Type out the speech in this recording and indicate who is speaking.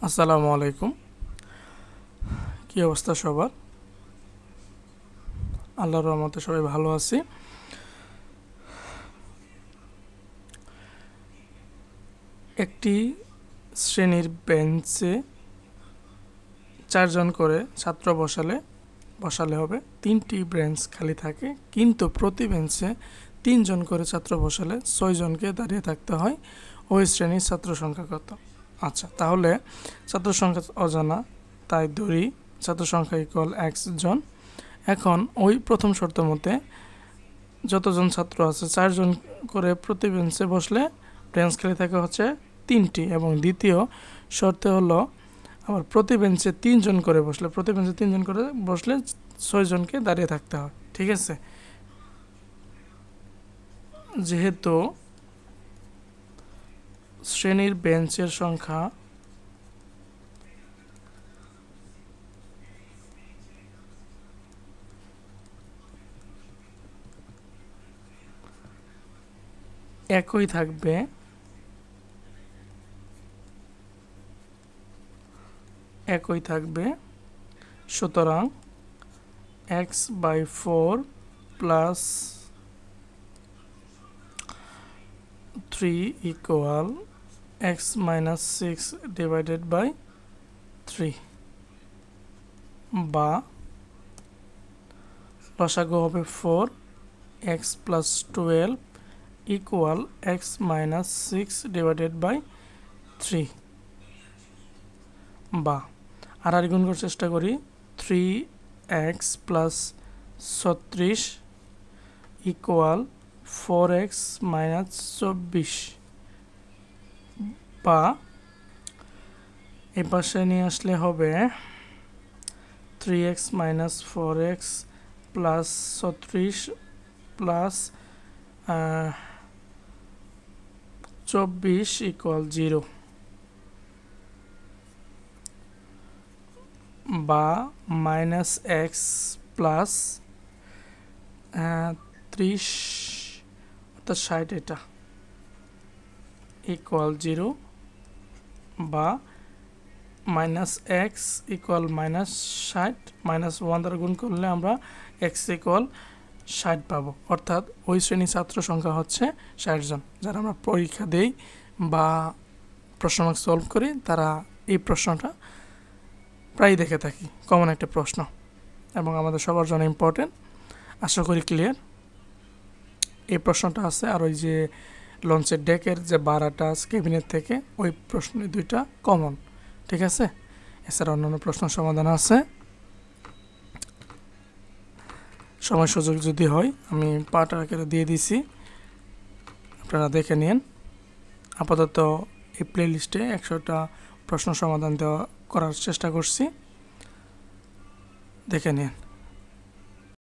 Speaker 1: আসসালামু আলাইকুম। কি অবস্থা সবার? আল্লাহর রহমতে সবাই ভালো আছি। একটি শ্রেণীর বেঞ্চে 4 জন করে ছাত্র বসালে হবে। 3টি বেঞ্চ খালি থাকে, কিন্তু প্রতি বেঞ্চে 3 জন করে ছাত্র বসালে 6 জনকে দাঁড়িয়ে থাকতে হয়। ওই শ্রেণীর ছাত্র সংখ্যা কত? আচ্ছা, তাহলে ছাত্র সংখ্যা অজানা, তাই ধরি ছাত্র সংখ্যা ইকুয়াল x জন। এখন ওই প্রথম শর্ত মতে যতজন ছাত্র আছে 4 জন করে প্রতি বেঞ্চে বসলে বেঞ্চ খালি থাকে হচ্ছে 3টি, এবং দ্বিতীয় শর্তে হলো আবার প্রতি বেঞ্চে 3 জন করে বসলে 6 জনকে দাঁড়িয়ে থাকতে হয়। ঠিক আছে, যেহেতু শ্রেণীর বেঞ্চের সংখ্যা একই থাকবে, সুতরাং x/4 plus 3 equal x minus 6 divided by 3, বা লসাগু হবে 4, x plus 12 equal x minus 6 divided by 3, বা আর গুণ করার চেষ্টা করি 3x plus 36 equal 4x minus 24, বা এই পাশে নিয়ে আসলে হবে 3x minus 4x plus 36 plus 24 equal 0, বা মাইনাস এক্স প্লাস 30 অর্থাৎ 60 এটা ইকুয়াল 0, বা minus x equal minus 60 minus 1 দ্বারা গুণ করলে আমরা এক্স ইকুয়াল 60 পাবো। অর্থাৎ ওই শ্রেণীর ছাত্র সংখ্যা হচ্ছে 60 জন। যারা আমরা পরীক্ষা দেই বা প্রশ্নমার্ক সলভ করি তারা এই প্রশ্নটা প্রায় দেখে থাকি, কমন একটা প্রশ্ন এবং আমাদের সবার জন্য ইম্পর্টেন্ট। আশা করি ক্লিয়ার। এই প্রশ্নটা আছে, আর ওই যে লঞ্চের ডেকের যে বারাটা কেবিনেট থেকে ওই প্রশ্ন দুইটা কমন। ঠিক আছে, এছাড়া অন্যান্য প্রশ্ন সমাধান আছে। সময় সুযোগ যদি হয় আমি পার্ট আকারে দিয়ে দিছি, আপনারা দেখে নিন। আপাতত এই প্লে লিস্টে 100টা প্রশ্ন সমাধান করার চেষ্টা করছি, দেখে নিন।